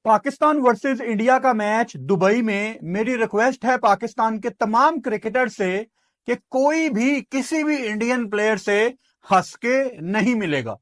Pakistan versus India का match Dubai में। मेरी रिक्वेस्ट है पाकिस्तान के तमाम क्रिकेटर से कि कोई भी किसी भी इंडियन प्लेयर से हंस के नहीं मिलेगा।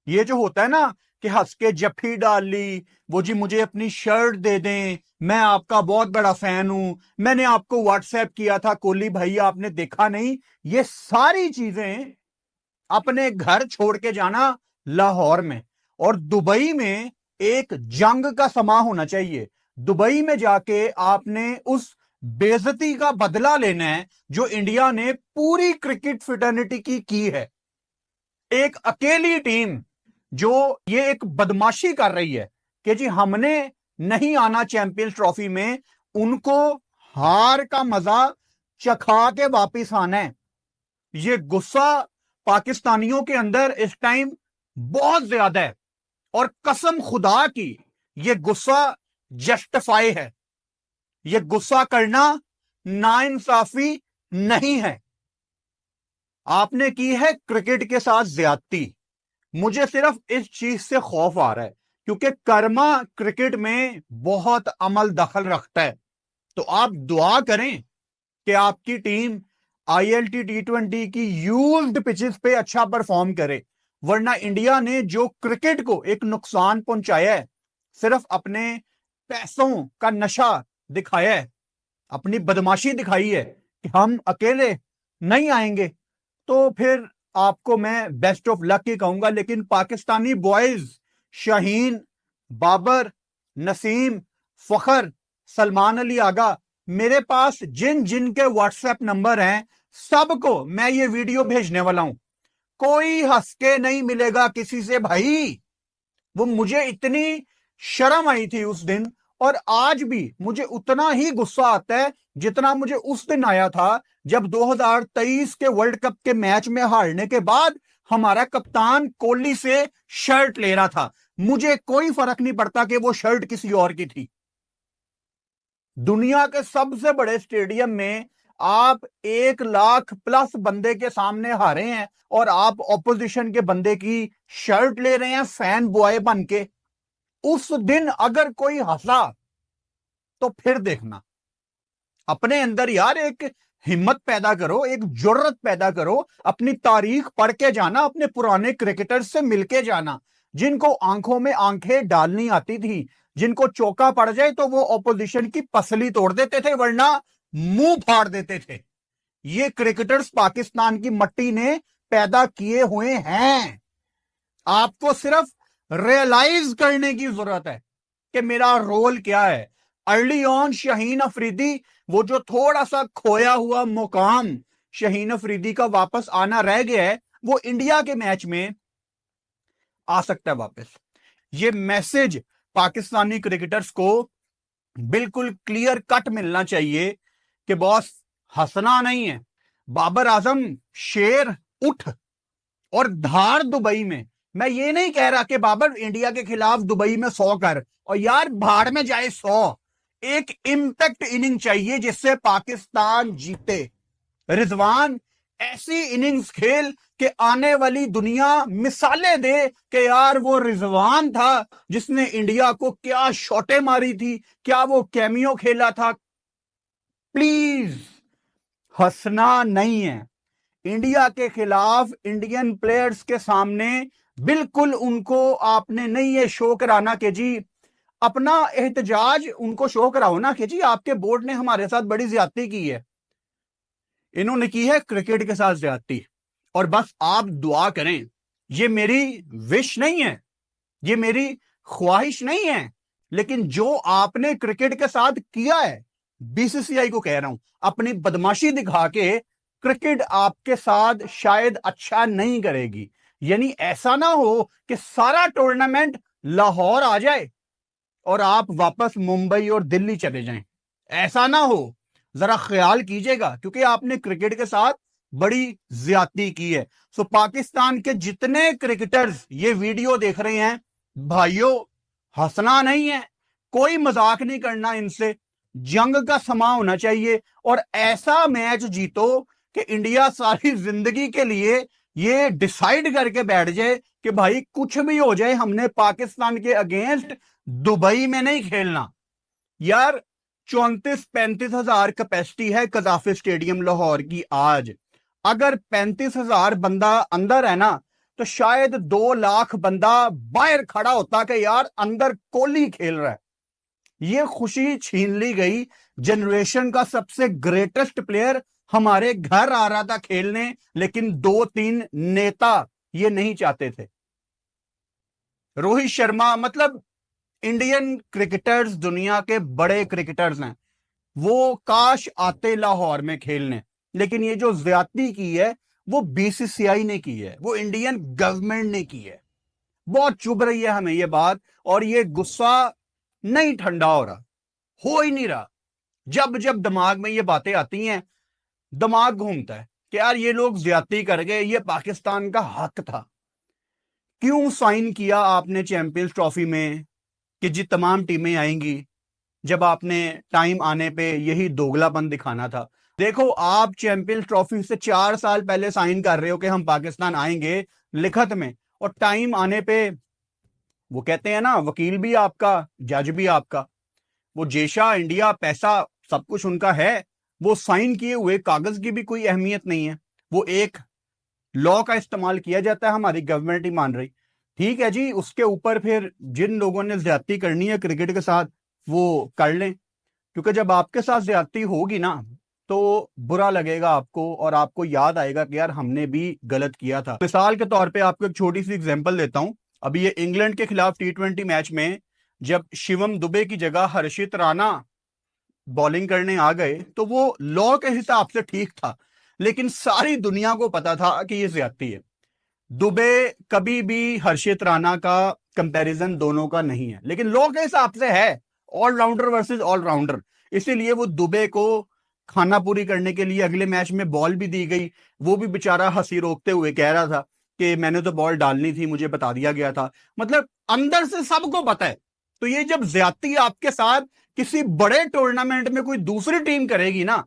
ये जो होता है ना कि हंस के जफ्फी डाल ली, वो जी मुझे अपनी शर्ट दे दें, मैं आपका बहुत बड़ा फैन हूं, मैंने आपको व्हाट्सएप किया था कोहली भाई आपने देखा नहीं, ये सारी चीजें अपने घर छोड़ के जाना लाहौर में। और दुबई में एक जंग का समा होना चाहिए। दुबई में जाके आपने उस बेइज्जती का बदला लेना है जो इंडिया ने पूरी क्रिकेट फिटर्निटी की है। एक अकेली टीम जो ये एक बदमाशी कर रही है कि जी हमने नहीं आना चैंपियंस ट्रॉफी में, उनको हार का मजा चखा के वापिस आना है। ये गुस्सा पाकिस्तानियों के अंदर इस टाइम बहुत ज्यादा है और कसम खुदा की ये गुस्सा जस्टिफाई है। ये गुस्सा करना नाइंसाफी नहीं है। आपने की है क्रिकेट के साथ ज्यादती। मुझे सिर्फ इस चीज से खौफ आ रहा है क्योंकि कर्मा क्रिकेट में बहुत अमल दखल रखता है। तो आप दुआ करें कि आपकी टीम ILT T20 की यूज्ड पिचेस पे अच्छा परफॉर्म करे, वरना इंडिया ने जो क्रिकेट को एक नुकसान पहुंचाया है, सिर्फ अपने पैसों का नशा दिखाया है, अपनी बदमाशी दिखाई है कि हम अकेले नहीं आएंगे, तो फिर आपको मैं बेस्ट ऑफ लक ही कहूंगा। लेकिन पाकिस्तानी बॉयज शाहीन, बाबर, नसीम, फखर, सलमान अली आगा, मेरे पास जिन जिन के व्हाट्सएप नंबर हैं सबको मैं ये वीडियो भेजने वाला हूं। कोई हंस के नहीं मिलेगा किसी से भाई। वो मुझे इतनी शर्म आई थी उस दिन और आज भी मुझे उतना ही गुस्सा आता है जितना मुझे उस दिन आया था जब 2023 के वर्ल्ड कप के मैच में हारने के बाद हमारा कप्तान कोहली से शर्ट ले रहा था। मुझे कोई फर्क नहीं पड़ता कि वो शर्ट किसी और की थी। दुनिया के सबसे बड़े स्टेडियम में आप 1 लाख+ बंदे के सामने हारे हैं और आप ऑपोजिशन के बंदे की शर्ट ले रहे हैं फैन बॉय बन के। उस दिन अगर कोई हंसा तो फिर देखना। अपने अंदर यार एक हिम्मत पैदा करो, एक जुर्रत पैदा करो, अपनी तारीख पढ़ के जाना, अपने पुराने क्रिकेटर्स से मिलके जाना जिनको आंखों में आंखें डालनी आती थी, जिनको चौका पड़ जाए तो वो ऑपोजिशन की पसली तोड़ देते थे वरना मुंह फाड़ देते थे। ये क्रिकेटर्स पाकिस्तान की मट्टी ने पैदा किए हुए हैं। आपको सिर्फ रियलाइज करने की जरूरत है कि मेरा रोल क्या है। अर्ली ऑन शाहीन अफरीदी, वो जो थोड़ा सा खोया हुआ मुकाम शाहीन अफरीदी का वापस आना रह गया है, वो इंडिया के मैच में आ सकता है वापस। ये मैसेज पाकिस्तानी क्रिकेटर्स को बिल्कुल क्लियर कट मिलना चाहिए कि बॉस हंसना नहीं है। बाबर आजम शेर उठ और धार दुबई में। मैं ये नहीं कह रहा कि बाबर इंडिया के खिलाफ दुबई में 100 कर और यार भाड़ में जाए 100। एक इंपैक्ट इनिंग चाहिए जिससे पाकिस्तान जीते। रिजवान ऐसी इनिंग्स खेल कि आने वाली दुनिया मिसालें दे कि यार वो रिजवान था जिसने इंडिया को क्या शॉटें मारी थी, क्या वो कैमियो खेला था। प्लीज हंसना नहीं है। इंडिया के खिलाफ इंडियन प्लेयर्स के सामने बिल्कुल उनको आपने नहीं ये शो कराना कि जी अपना एहतजाज उनको शो कराओ ना कि जी आपके बोर्ड ने हमारे साथ बड़ी ज्यादती की है। इन्होंने की है क्रिकेट के साथ ज्यादती और बस आप दुआ करें। ये मेरी विश नहीं है, ये मेरी ख्वाहिश नहीं है, लेकिन जो आपने क्रिकेट के साथ किया है, BCCI को कह रहा हूं, अपनी बदमाशी दिखा के क्रिकेट आपके साथ शायद अच्छा नहीं करेगी। यानी ऐसा ना हो कि सारा टूर्नामेंट लाहौर आ जाए और आप वापस मुंबई और दिल्ली चले जाएं। ऐसा ना हो, जरा ख्याल कीजिएगा क्योंकि आपने क्रिकेट के साथ बड़ी ज्यादती की है। सो पाकिस्तान के जितने क्रिकेटर्स ये वीडियो देख रहे हैं, भाइयों हंसना नहीं है, कोई मजाक नहीं करना इनसे। जंग का समा होना चाहिए और ऐसा मैच जीतो कि इंडिया सारी जिंदगी के लिए ये डिसाइड करके बैठ जाए कि भाई कुछ भी हो जाए हमने पाकिस्तान के अगेंस्ट दुबई में नहीं खेलना यार। 34-35 हजार कैपेसिटी है कजाफी स्टेडियम लाहौर की आज। अगर 35,000 बंदा अंदर है ना, तो शायद 2 लाख बंदा बाहर खड़ा होता कि यार अंदर कोहली खेल रहा है। ये खुशी छीन ली गई। जनरेशन का सबसे ग्रेटेस्ट प्लेयर हमारे घर आ रहा था खेलने, लेकिन 2-3 नेता ये नहीं चाहते थे। रोहित शर्मा मतलब इंडियन क्रिकेटर्स दुनिया के बड़े क्रिकेटर्स हैं, वो काश आते लाहौर में खेलने, लेकिन ये जो ज्यादती की है वो बीसीसीआई ने की है, वो इंडियन गवर्नमेंट ने की है। बहुत चुभ रही है हमें ये बात, और ये गुस्सा नहीं ठंडा हो ही नहीं रहा। जब जब दिमाग में ये बातें आती हैं, दिमाग घूमता है कि यार ये लोग ज्यादती कर गए, ये पाकिस्तान का हक था। क्यों साइन किया आपने चैंपियंस ट्रॉफी में कि जी तमाम टीमें आएंगी, जब आपने टाइम आने पे यही दोगलापन दिखाना था। देखो, आप चैंपियंस ट्रॉफी से 4 साल पहले साइन कर रहे हो कि हम पाकिस्तान आएंगे लिखत में, और टाइम आने पे वो कहते हैं ना, वकील भी आपका, जज भी आपका, वो जेशा इंडिया पैसा सब कुछ उनका है, वो साइन किए हुए कागज की भी कोई अहमियत नहीं है। वो एक लॉ का इस्तेमाल किया जाता है, हमारी गवर्नमेंट ही मान रही। ठीक है जी, उसके ऊपर फिर जिन लोगों ने ज्यादती करनी है क्रिकेट के साथ वो कर लें, क्योंकि जब आपके साथ ज्यादती होगी ना तो बुरा लगेगा आपको, और आपको याद आएगा कि यार हमने भी गलत किया था। मिसाल के तौर पे आपको एक छोटी सी एग्जांपल देता हूं। अभी ये इंग्लैंड के खिलाफ T20 मैच में जब शिवम दुबे की जगह हर्षित राणा बॉलिंग करने आ गए, तो वो लॉ के हिसाब से ठीक था, लेकिन सारी दुनिया को पता था कि ये ज्यादती है। दुबे कभी भी हर्षित राणा का कंपैरिजन दोनों का नहीं है, लेकिन लॉ के हिसाब से है, ऑलराउंडर वर्सेस ऑलराउंडर। इसीलिए वो दुबे को खाना पूरी करने के लिए अगले मैच में बॉल भी दी गई। वो भी बेचारा हंसी रोकते हुए कह रहा था कि मैंने तो बॉल डालनी थी, मुझे बता दिया गया था। मतलब अंदर से सबको पता है। तो ये जब ज्यादती आपके साथ किसी बड़े टूर्नामेंट में कोई दूसरी टीम करेगी ना,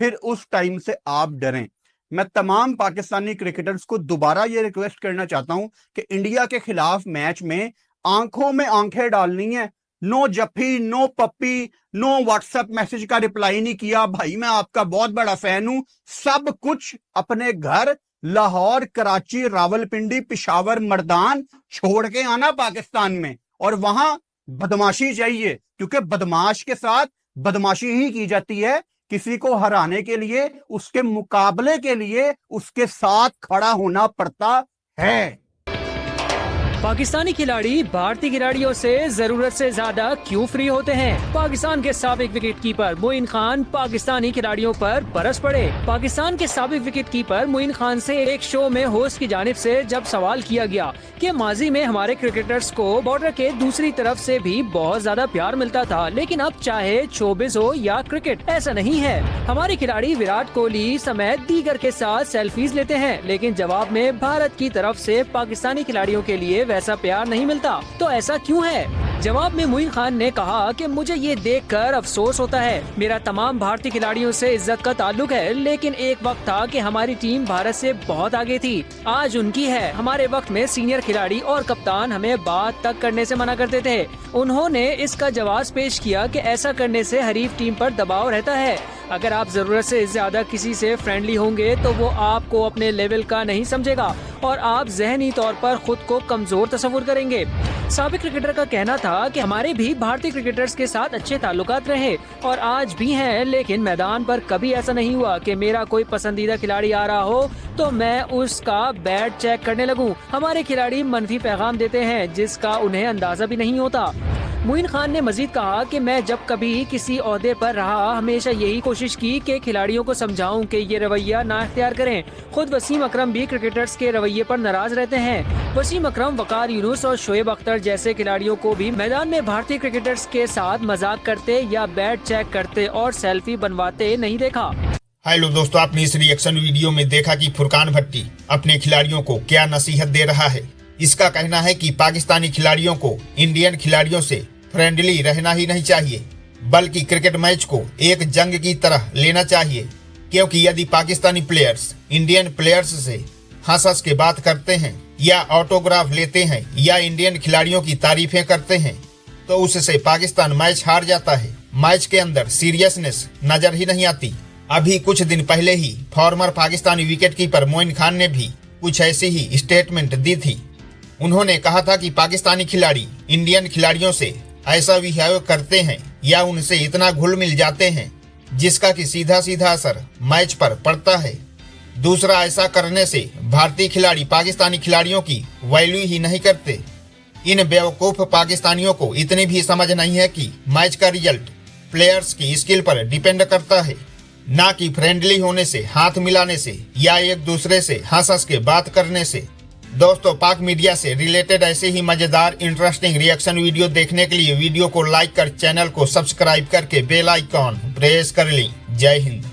फिर उस टाइम से आप डरें। मैं तमाम पाकिस्तानी क्रिकेटर्स को दोबारा ये रिक्वेस्ट करना चाहता हूं कि इंडिया के खिलाफ मैच में आंखों में आंखें डालनी है। नो जफ्फी, नो पप्पी, नो व्हाट्सएप मैसेज का रिप्लाई नहीं किया, भाई मैं आपका बहुत बड़ा फैन हूं। सब कुछ अपने घर लाहौर, कराची, रावलपिंडी, पिशावर, मर्दान छोड़ के आना पाकिस्तान में, और वहां बदमाशी चाहिए, क्योंकि बदमाश के साथ बदमाशी ही की जाती है। किसी को हराने के लिए, उसके मुकाबले के लिए उसके साथ खड़ा होना पड़ता है। पाकिस्तानी खिलाड़ी भारतीय खिलाड़ियों से जरूरत से ज्यादा क्यों फ्री होते हैं? पाकिस्तान के साबिक विकेट कीपर मोइन खान पाकिस्तानी खिलाड़ियों पर बरस पड़े। पाकिस्तान के साबिक विकेट कीपर मोइन खान से एक शो में होस्ट की जानिब से जब सवाल किया गया कि माजी में हमारे क्रिकेटर्स को बॉर्डर के दूसरी तरफ से भी बहुत ज्यादा प्यार मिलता था, लेकिन अब चाहे शोबिज हो या क्रिकेट, ऐसा नहीं है। हमारे खिलाड़ी विराट कोहली समेत दीगर के साथ सेल्फीज लेते हैं, लेकिन जवाब में भारत की तरफ से पाकिस्तानी खिलाड़ियों के लिए वैसा प्यार नहीं मिलता। तो ऐसा क्यों है? जवाब में मोइन खान ने कहा कि मुझे ये देखकर अफसोस होता है। मेरा तमाम भारतीय खिलाड़ियों से इज्जत का ताल्लुक है, लेकिन एक वक्त था कि हमारी टीम भारत से बहुत आगे थी, आज उनकी है। हमारे वक्त में सीनियर खिलाड़ी और कप्तान हमें बात तक करने से मना करते थे। उन्होंने इसका जवाब पेश किया कि ऐसा करने से हरीफ टीम पर दबाव रहता है। अगर आप जरूरत से ज्यादा किसी से फ्रेंडली होंगे तो वो आपको अपने लेवल का नहीं समझेगा और आप जहनी तौर पर खुद को कमजोर तस्वुर करेंगे। साबिक क्रिकेटर का कहना था कि हमारे भी भारतीय क्रिकेटर्स के साथ अच्छे ताल्लुकात रहे और आज भी हैं, लेकिन मैदान पर कभी ऐसा नहीं हुआ कि मेरा कोई पसंदीदा खिलाड़ी आ रहा हो तो मैं उसका बैट चेक करने लगूं। हमारे खिलाड़ी मनफी पैगाम देते हैं जिसका उन्हें अंदाजा भी नहीं होता। मोइन खान ने मजीद कहा कि मैं जब कभी किसी ओहदे पर रहा हमेशा यही कोशिश की कि खिलाड़ियों को समझाऊं कि ये रवैया ना इख्तियार करें। खुद वसीम अकरम भी क्रिकेटर्स के रवैये पर नाराज रहते हैं। वसीम अकरम, वकार यूनुस और शोएब अख्तर जैसे खिलाड़ियों को भी मैदान में भारतीय क्रिकेटर्स के साथ मजाक करते या बैट चेक करते और सेल्फी बनवाते नहीं देखा। हेलो दोस्तों, आपने इस रिएक्शन वीडियो में देखा कि फुरकान भट्टी अपने खिलाड़ियों को क्या नसीहत दे रहा है। इसका कहना है कि पाकिस्तानी खिलाड़ियों को इंडियन खिलाड़ियों से फ्रेंडली रहना ही नहीं चाहिए, बल्कि क्रिकेट मैच को एक जंग की तरह लेना चाहिए, क्योंकि यदि पाकिस्तानी प्लेयर्स इंडियन प्लेयर्स से हंस हंस के बात करते हैं या ऑटोग्राफ लेते हैं या इंडियन खिलाड़ियों की तारीफें करते हैं तो उससे पाकिस्तान मैच हार जाता है। मैच के अंदर सीरियसनेस नजर ही नहीं आती। अभी कुछ दिन पहले ही फॉर्मर पाकिस्तानी विकेटकीपर मोइन खान ने भी कुछ ऐसी ही स्टेटमेंट दी थी। उन्होंने कहा था कि पाकिस्तानी खिलाड़ी इंडियन खिलाड़ियों से ऐसा बिहेव करते हैं या उनसे इतना घुल मिल जाते हैं जिसका कि सीधा सीधा असर मैच पर पड़ता है। दूसरा, ऐसा करने से भारतीय खिलाड़ी पाकिस्तानी खिलाड़ियों की वैल्यू ही नहीं करते। इन बेवकूफ पाकिस्तानियों को इतनी भी समझ नहीं है कि मैच का रिजल्ट प्लेयर्स की स्किल पर डिपेंड करता है, ना कि फ्रेंडली होने से, हाथ मिलाने से या एक दूसरे से हंस हंस के बात करने से। दोस्तों, पाक मीडिया से रिलेटेड ऐसे ही मजेदार इंटरेस्टिंग रिएक्शन वीडियो देखने के लिए वीडियो को लाइक कर चैनल को सब्सक्राइब करके बेल आइकॉन प्रेस कर लें। जय हिंद।